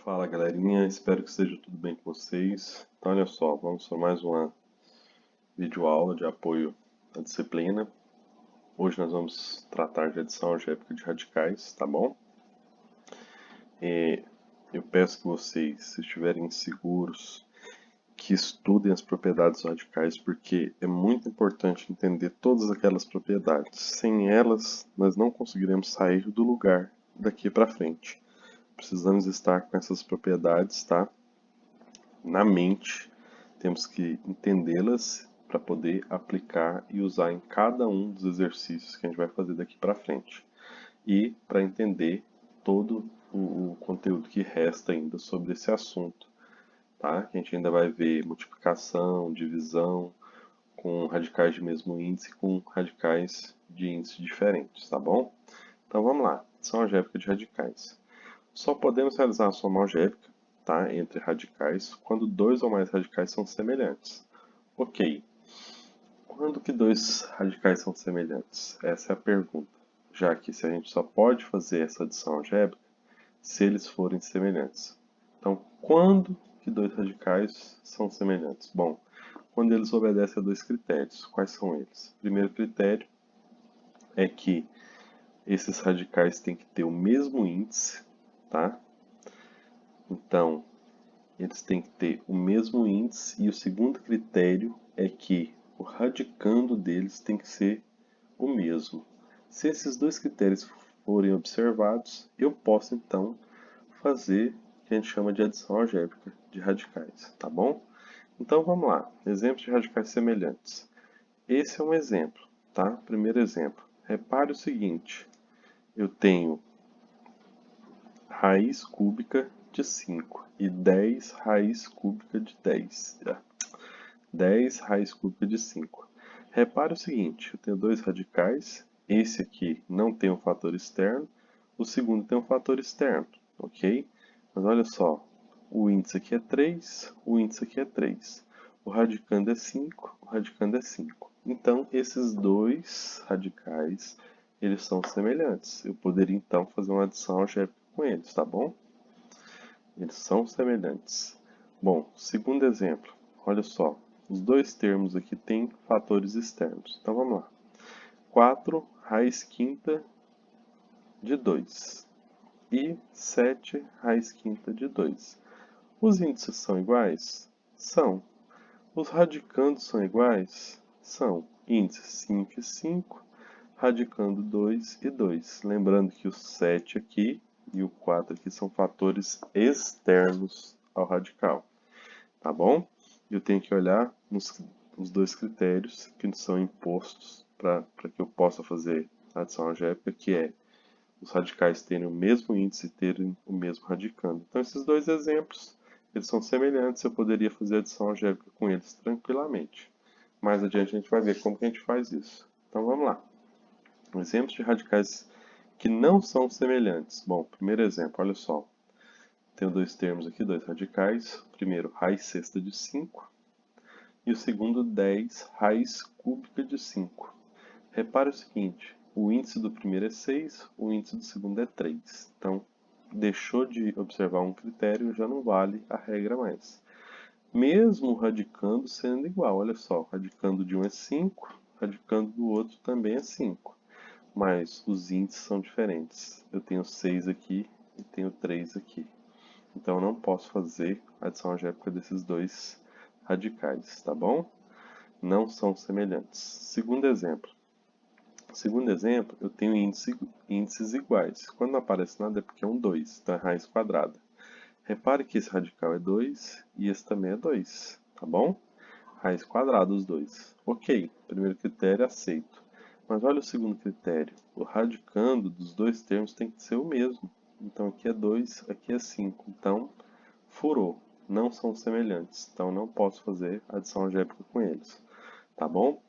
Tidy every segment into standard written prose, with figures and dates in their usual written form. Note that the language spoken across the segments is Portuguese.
Fala galerinha, espero que esteja tudo bem com vocês. Então olha só, vamos para mais uma videoaula de apoio à disciplina. Hoje nós vamos tratar de adição algébrica de radicais, tá bom? Eu peço que vocês, se estiverem seguros, que estudem as propriedades dos radicais, porque é muito importante entender todas aquelas propriedades. Sem elas, nós não conseguiremos sair do lugar daqui para frente. Precisamos estar com essas propriedades, tá? Na mente, temos que entendê-las para poder aplicar e usar em cada um dos exercícios que a gente vai fazer daqui para frente. E para entender todo o conteúdo que resta ainda sobre esse assunto, tá? Que a gente ainda vai ver multiplicação, divisão, com radicais de mesmo índice, com radicais de índices diferentes, tá bom? Então vamos lá, são algébrica de radicais. Só podemos realizar a soma algébrica, tá, entre radicais quando dois ou mais radicais são semelhantes. Ok, quando que dois radicais são semelhantes? Essa é a pergunta, já que se a gente só pode fazer essa adição algébrica se eles forem semelhantes. Então, quando que dois radicais são semelhantes? Bom, quando eles obedecem a dois critérios. Quais são eles? O primeiro critério é que esses radicais têm que ter o mesmo índice, tá? Então, eles têm que ter o mesmo índice e o segundo critério é que o radicando deles tem que ser o mesmo. Se esses dois critérios forem observados, eu posso então fazer o que a gente chama de adição algébrica de radicais, tá bom? Então vamos lá, exemplos de radicais semelhantes. Esse é um exemplo, tá? Primeiro exemplo. Repare o seguinte, eu tenho raiz cúbica de 5 e 10 raiz cúbica de 10. 10 raiz cúbica de 5. Repare o seguinte, eu tenho dois radicais, esse aqui não tem um fator externo, o segundo tem um fator externo, ok? Mas olha só, o índice aqui é 3, o índice aqui é 3. O radicando é 5, o radicando é 5. Então, esses dois radicais, eles são semelhantes. Eu poderia, então, fazer uma adição algébrica com eles, tá bom? Eles são semelhantes. Bom, segundo exemplo, olha só, os dois termos aqui têm fatores externos. Então vamos lá. 4 raiz quinta de 2 e 7 raiz quinta de 2. Os índices são iguais? São. Os radicandos são iguais? São. Índice 5 e 5, radicando 2 e 2. Lembrando que o 7 aqui e o 4 aqui são fatores externos ao radical, tá bom? Eu tenho que olhar nos dois critérios que são impostos para que eu possa fazer a adição algébrica, que é os radicais terem o mesmo índice e terem o mesmo radicando. Então, esses dois exemplos, eles são semelhantes, eu poderia fazer a adição algébrica com eles tranquilamente. Mais adiante a gente vai ver como que a gente faz isso. Então, vamos lá. Exemplos de radicais que não são semelhantes. Bom, primeiro exemplo, olha só. Tenho dois termos aqui, dois radicais. O primeiro, raiz sexta de 5. E o segundo, 10 raiz cúbica de 5. Repare o seguinte, o índice do primeiro é 6, o índice do segundo é 3. Então, deixou de observar um critério, já não vale a regra mais. Mesmo o radicando sendo igual, olha só, o radicando de um é 5, o radicando do outro também é 5. Mas os índices são diferentes. Eu tenho 6 aqui e tenho 3 aqui. Então eu não posso fazer a adição algébrica desses dois radicais, tá bom? Não são semelhantes. Segundo exemplo. Segundo exemplo, eu tenho índices iguais. Quando não aparece nada é porque é um 2, então é raiz quadrada. Repare que esse radical é 2 e esse também é 2, tá bom? Raiz quadrada os dois. Ok, primeiro critério aceito. Mas olha o segundo critério. O radicando dos dois termos tem que ser o mesmo. Então aqui é 2, aqui é 5. Então, furou. Não são semelhantes. Então não posso fazer adição algébrica com eles. Tá bom?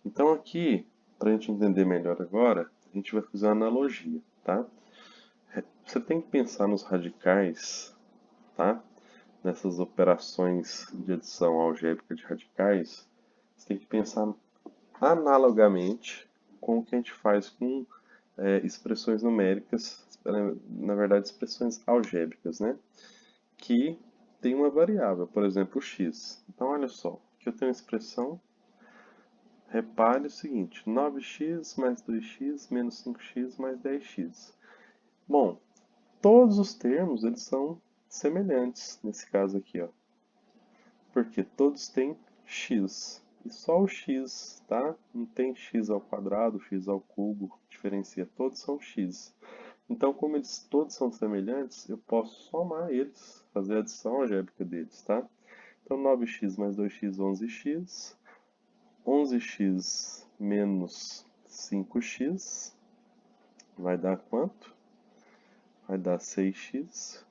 Então aqui, para a gente entender melhor agora, a gente vai fazer uma analogia, tá? Você tem que pensar nos radicais, tá? Nessas operações de adição algébrica de radicais, você tem que pensar analogamente com o que a gente faz com expressões numéricas, na verdade expressões algébricas, né? que tem uma variável, por exemplo, x. Então, olha só, aqui eu tenho uma expressão. Repare o seguinte, 9x mais 2x menos 5x mais 10x. Bom, todos os termos eles são semelhantes nesse caso aqui, ó. Porque todos têm x. E só o x, tá? Não tem x ao quadrado, x ao cubo, diferencia. Todos são x. Então, como eles todos são semelhantes, eu posso somar eles, fazer a adição algébrica deles, tá? Então, 9x mais 2x, 11x. 11x menos 5x vai dar quanto? Vai dar 6x.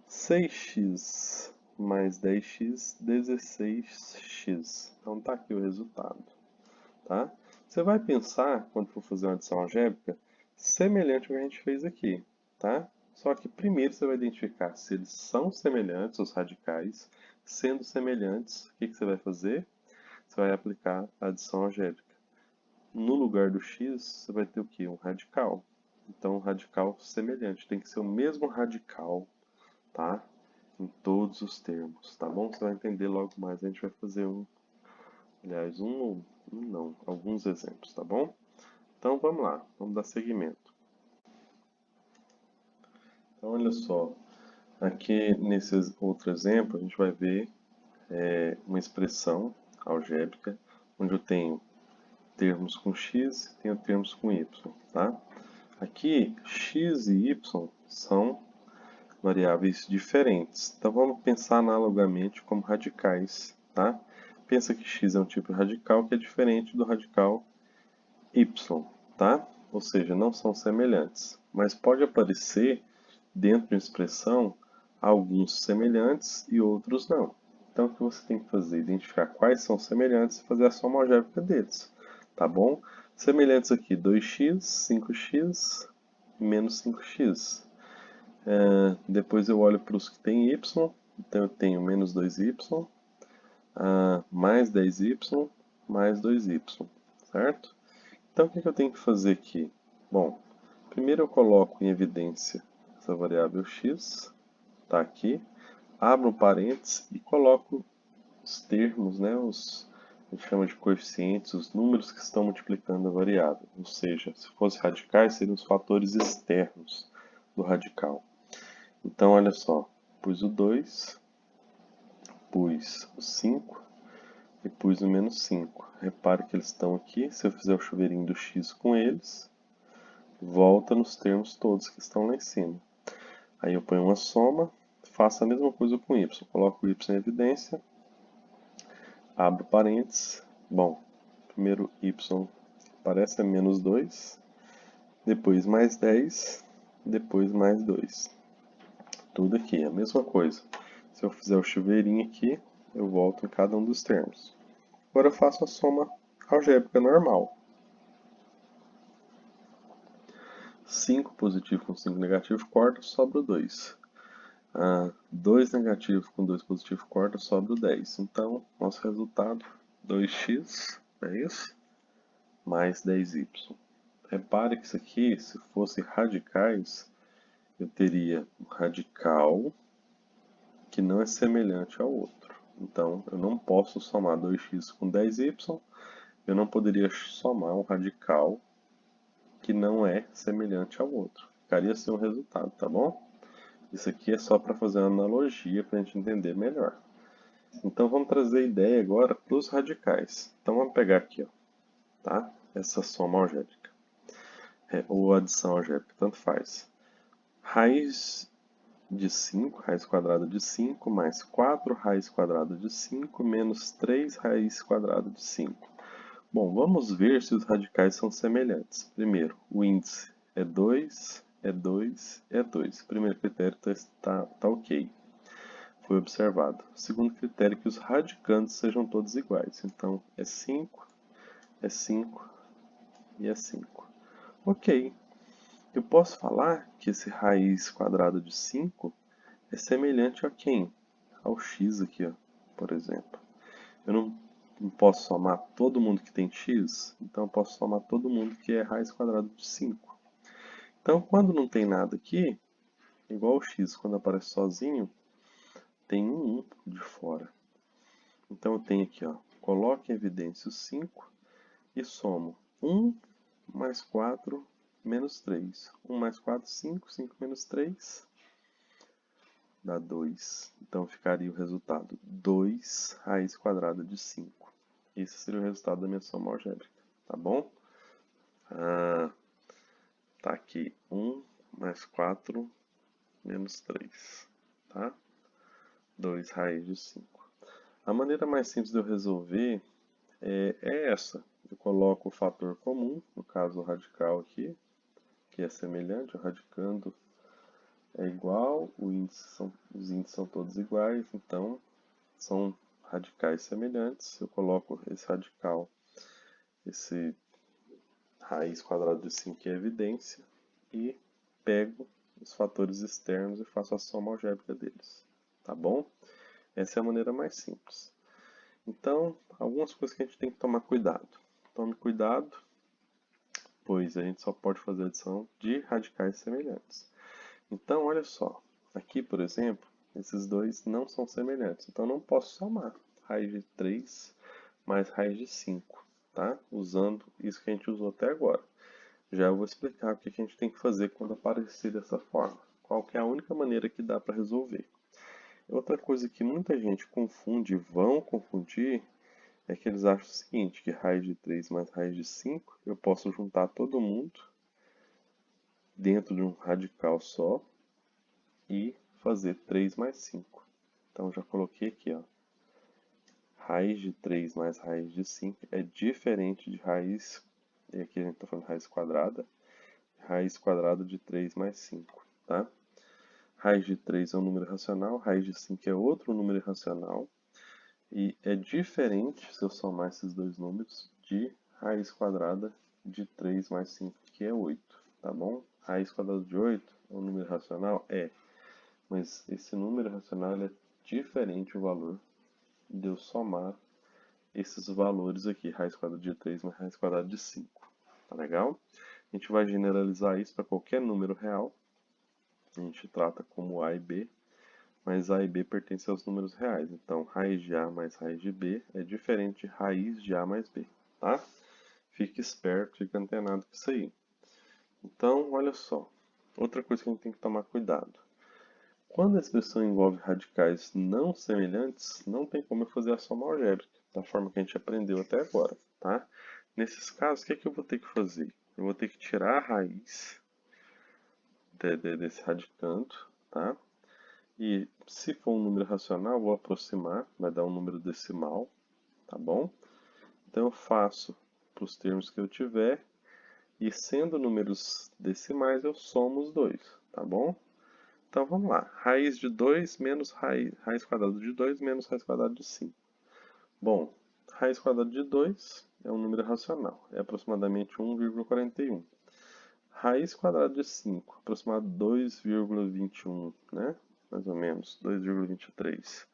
6x mais 10x, 16x. Então tá aqui o resultado, tá? Você vai pensar, quando for fazer uma adição algébrica, semelhante ao que a gente fez aqui, tá? Só que primeiro você vai identificar se eles são semelhantes, os radicais. Sendo semelhantes, o que você vai fazer? Você vai aplicar a adição algébrica. No lugar do x, você vai ter o quê? Um radical. Então, um radical semelhante. Tem que ser o mesmo radical, tá? Em todos os termos, tá bom? Você vai entender logo mais. A gente vai fazer alguns exemplos, tá bom? Então, vamos lá. Vamos dar seguimento. Então, olha só. Aqui, nesse outro exemplo, a gente vai ver uma expressão algébrica, onde eu tenho termos com x e tenho termos com y, tá? Aqui, x e y são variáveis diferentes. Então vamos pensar analogamente como radicais, tá? Pensa que x é um tipo de radical que é diferente do radical y, tá? Ou seja, não são semelhantes. Mas pode aparecer dentro de uma expressão alguns semelhantes e outros não. Então o que você tem que fazer? Identificar quais são semelhantes e fazer a soma algébrica deles, tá bom? Semelhantes aqui, 2x, 5x, menos 5x. Depois eu olho para os que têm y, então eu tenho menos 2y, mais 10y, mais 2y, certo? Então o que eu tenho que fazer aqui? Bom, primeiro eu coloco em evidência essa variável x, está aqui, abro um parênteses e coloco os termos, né, a gente chama de coeficientes, os números que estão multiplicando a variável. Ou seja, se fosse radicais, seriam os fatores externos do radical. Então, olha só, pus o 2, pus o 5 e pus o menos 5. Repare que eles estão aqui, se eu fizer o chuveirinho do x com eles, volta nos termos todos que estão lá em cima. Aí eu ponho uma soma, faço a mesma coisa com y. Coloco o y em evidência, abro parênteses. Bom, primeiro y aparece é menos 2, depois mais 10, depois mais 2. Tudo aqui, a mesma coisa. Se eu fizer o chuveirinho aqui, eu volto em cada um dos termos. Agora eu faço a soma algébrica normal. 5 positivo com 5 negativo corta, sobra 2. 2 negativo com 2 positivo corta, sobra 10. Então, nosso resultado, 2x, é isso? Mais 10y. Repare que isso aqui, se fosse radicais, eu teria um radical que não é semelhante ao outro. Então, eu não posso somar 2x com 10y, eu não poderia somar um radical que não é semelhante ao outro. Ficaria sem um resultado, tá bom? Isso aqui é só para fazer uma analogia para a gente entender melhor. Então, vamos trazer a ideia agora para os radicais. Então, vamos pegar aqui, ó, tá? Essa soma algébrica. Ou adição algébrica, tanto faz. Raiz de 5, raiz quadrada de 5, mais 4 raiz quadrada de 5, menos 3 raiz quadrada de 5. Bom, vamos ver se os radicais são semelhantes. Primeiro, o índice é 2, é 2, é 2. Primeiro critério está ok. Foi observado. Segundo critério, que os radicantes sejam todos iguais. Então, é 5 e é 5. Ok. Eu posso falar que esse raiz quadrada de 5 é semelhante a quem? Ao x aqui, ó, por exemplo. Eu não posso somar todo mundo que tem x, então eu posso somar todo mundo que é raiz quadrada de 5. Então, quando não tem nada aqui, igual o x, quando aparece sozinho, tem um 1 de fora. Então eu tenho aqui, ó, coloco em evidência o 5 e somo 1 mais 4 menos 3. 1 mais 4, 5. 5 menos 3 dá 2. Então ficaria o resultado 2 raiz quadrada de 5. Esse seria o resultado da minha soma algébrica, tá bom? Tá aqui 1 mais 4 menos 3, tá? 2 raiz de 5. A maneira mais simples de eu resolver é essa. Eu coloco o fator comum, no caso o radical aqui, que é semelhante, o radicando é igual, os índices são todos iguais, então são radicais semelhantes. Eu coloco esse radical, esse raiz quadrada de 5 em evidência e pego os fatores externos e faço a soma algébrica deles, tá bom? Essa é a maneira mais simples. Então, algumas coisas que a gente tem que tomar cuidado. Tome cuidado, pois a gente só pode fazer adição de radicais semelhantes. Então, olha só, aqui, por exemplo, esses dois não são semelhantes, então não posso somar raiz de 3 mais raiz de 5, tá? Usando isso que a gente usou até agora. Já eu vou explicar o que a gente tem que fazer quando aparecer dessa forma. Qual que é a única maneira que dá para resolver. Outra coisa que muita gente confunde, vão confundir, é que eles acham o seguinte, que raiz de 3 mais raiz de 5, eu posso juntar todo mundo dentro de um radical só e fazer 3 mais 5. Então já coloquei aqui, ó. Raiz de 3 mais raiz de 5 é diferente de raiz, e aqui a gente está falando de raiz quadrada de 3 mais 5, tá? Raiz de 3 é um número irracional, raiz de 5 é outro número irracional, e é diferente, se eu somar esses dois números, de raiz quadrada de 3 mais 5, que é 8, tá bom? Raiz quadrada de 8 é um número racional? É. Mas esse número racional é diferente o valor de eu somar esses valores aqui, raiz quadrada de 3 mais raiz quadrada de 5. Tá legal? A gente vai generalizar isso para qualquer número real. A gente trata como A e B, mas A e B pertencem aos números reais. Então, raiz de A mais raiz de B é diferente de raiz de A mais B, tá? Fique esperto, fique antenado com isso aí. Então, olha só. Outra coisa que a gente tem que tomar cuidado. Quando a expressão envolve radicais não semelhantes, não tem como eu fazer a soma algébrica, da forma que a gente aprendeu até agora, tá? Nesses casos, o que é que eu vou ter que fazer? Eu vou ter que tirar a raiz desse radicando, tá? E se for um número racional, vou aproximar, vai dar um número decimal, tá bom? Então eu faço para os termos que eu tiver, e sendo números decimais, eu somo os dois, tá bom? Então vamos lá, raiz de 2 menos raiz quadrada de 2 menos raiz quadrada de 5. Bom, raiz quadrada de 2 é um número racional, é aproximadamente 1,41. Raiz quadrada de 5, aproximadamente 2,21, né? Mais ou menos, 2,23.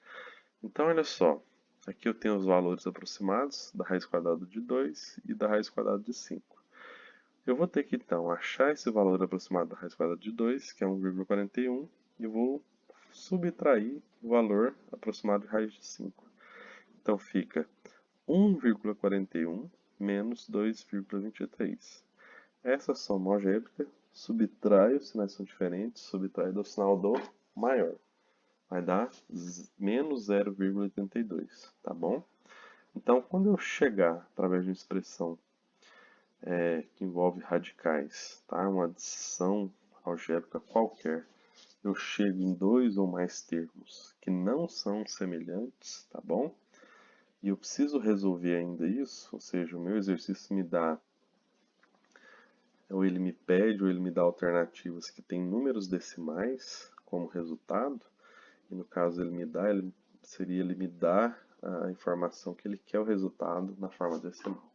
Então, olha só, aqui eu tenho os valores aproximados da raiz quadrada de 2 e da raiz quadrada de 5. Eu vou ter que, então, achar esse valor aproximado da raiz quadrada de 2, que é 1,41, e vou subtrair o valor aproximado de raiz de 5. Então, fica 1,41 menos 2,23. Essa soma algébrica subtrai, os sinais são diferentes, subtrai do sinal do maior. Vai dar menos 0,82, tá bom? Então, quando eu chegar através de uma expressão que envolve radicais, tá? Uma adição algébrica qualquer, eu chego em dois ou mais termos que não são semelhantes, tá bom? E eu preciso resolver ainda isso, ou seja, o meu exercício me dá, ou ele me pede, ou ele me dá alternativas que têm números decimais como resultado, e no caso ele me dá a informação que ele quer o resultado na forma decimal.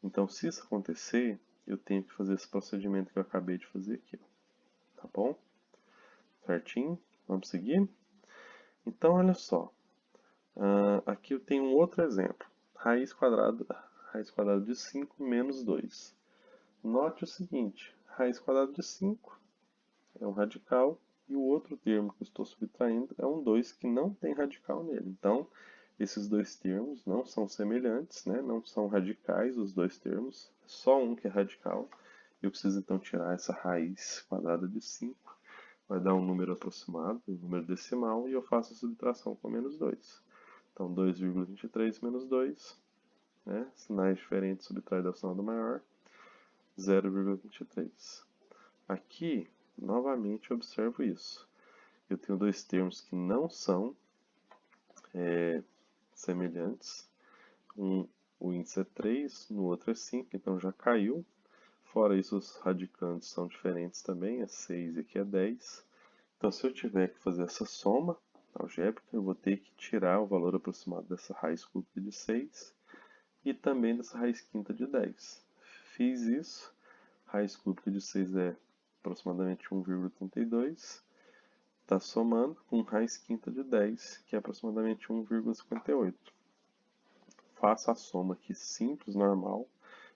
Então, se isso acontecer, eu tenho que fazer esse procedimento que eu acabei de fazer aqui, tá bom? Certinho? Vamos seguir? Então, olha só. Aqui eu tenho um outro exemplo. Raiz quadrada de 5 menos 2. Note o seguinte, raiz quadrada de 5 é um radical e o outro termo que eu estou subtraindo é um 2 que não tem radical nele. Então, esses dois termos não são semelhantes, né? Não são radicais os dois termos, só um que é radical. Eu preciso então tirar essa raiz quadrada de 5, vai dar um número aproximado, um número decimal, e eu faço a subtração com menos 2. Então, 2,23 menos 2, né? Sinais diferentes subtrai da soma do maior, 0,23. Aqui, novamente, eu observo isso. Eu tenho dois termos que não são semelhantes. O índice é 3, no outro é 5, então já caiu. Fora isso, os radicantes são diferentes também, é 6 e aqui é 10. Então, se eu tiver que fazer essa soma algébrica, eu vou ter que tirar o valor aproximado dessa raiz cúbica de 6 e também dessa raiz quinta de 10. Fiz isso, raiz cúbica de 6 é aproximadamente 1,32. Está somando com raiz quinta de 10, que é aproximadamente 1,58. Faça a soma aqui simples, normal,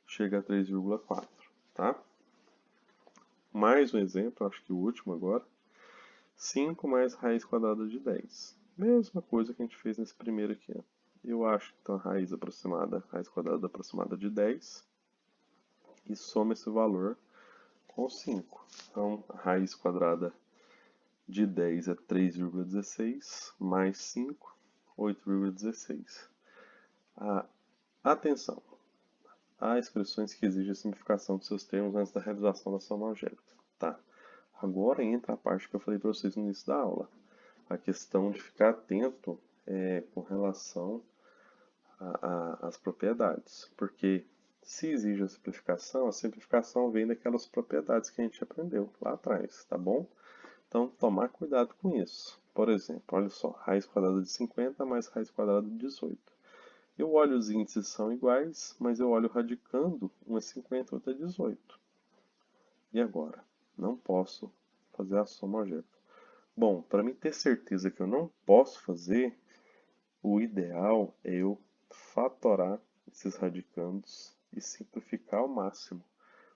chega a 3,4, tá? Mais um exemplo, acho que o último agora. 5 mais raiz quadrada de 10. Mesma coisa que a gente fez nesse primeiro aqui. Ó. Eu acho que então a raiz quadrada aproximada de 10, e soma esse valor com 5. Então, a raiz quadrada de 10 é 3,16, mais 5, 8,16. Atenção! Há expressões que exigem a simplificação de seus termos antes da realização da soma algébrica. Tá? Agora entra a parte que eu falei para vocês no início da aula. A questão de ficar atento com relação às propriedades. Porque se exige a simplificação vem daquelas propriedades que a gente aprendeu lá atrás, tá bom? Então, tomar cuidado com isso. Por exemplo, olha só, raiz quadrada de 50 mais raiz quadrada de 18. Eu olho os índices são iguais, mas eu olho radicando, um é 50 e outro é 18. E agora? Não posso fazer a soma algébrica. Bom, para mim ter certeza que eu não posso fazer, o ideal é eu fatorar esses radicandos e simplificar ao máximo.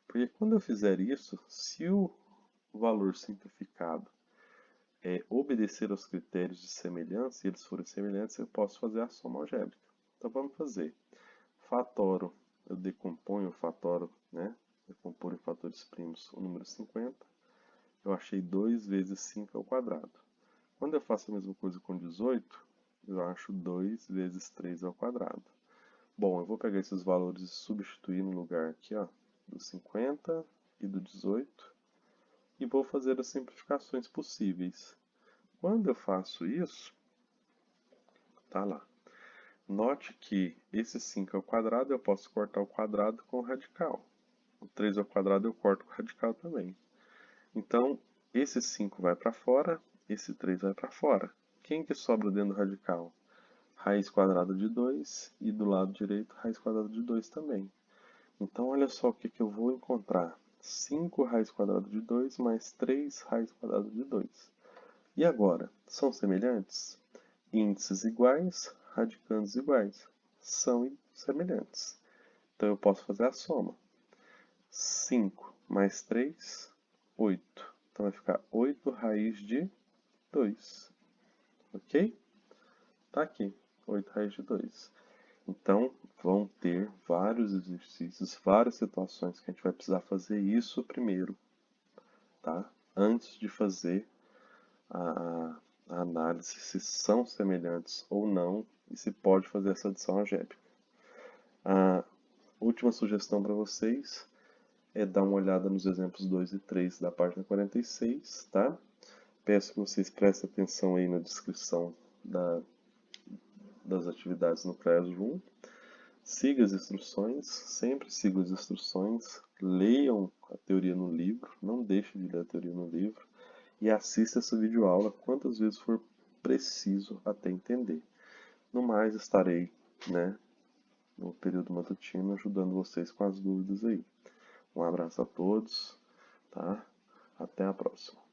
Porque quando eu fizer isso, se o valor simplificado obedecer aos critérios de semelhança, e eles forem semelhantes, eu posso fazer a soma algébrica. Então vamos fazer. Fatoro, eu decomponho o fatoro, né? Decompor em fatores primos o número 50. Eu achei 2 vezes 5 ao quadrado. Quando eu faço a mesma coisa com 18, eu acho 2 vezes 3 ao quadrado. Bom, eu vou pegar esses valores e substituir no lugar aqui, ó, do 50 e do 18, e vou fazer as simplificações possíveis. Quando eu faço isso, tá lá. Note que esse 5 ao quadrado eu posso cortar o quadrado com o radical. O 3 ao quadrado eu corto com o radical também. Então, esse 5 vai para fora, esse 3 vai para fora. Quem que sobra dentro do radical? Raiz quadrada de 2 e do lado direito raiz quadrada de 2 também. Então, olha só o que eu vou encontrar. 5 raiz quadrada de 2 mais 3 raiz quadrada de 2. E agora, são semelhantes? Índices iguais, radicandos iguais. São semelhantes. Então, eu posso fazer a soma. 5 mais 3, 8. Então, vai ficar 8 raiz de 2. Ok? Tá aqui, 8 raiz de 2. Então, vão ter vários exercícios, várias situações que a gente vai precisar fazer isso primeiro, tá? Antes de fazer a análise se são semelhantes ou não e se pode fazer essa adição algébrica. A última sugestão para vocês é dar uma olhada nos exemplos 2 e 3 da página 46, tá? Peço que vocês prestem atenção aí na descrição das atividades no Classroom. Siga as instruções, sempre siga as instruções, leiam a teoria no livro, não deixe de ler a teoria no livro, e assista essa videoaula quantas vezes for preciso até entender. No mais, estarei, no período matutino, ajudando vocês com as dúvidas aí. Um abraço a todos, tá? Até a próxima.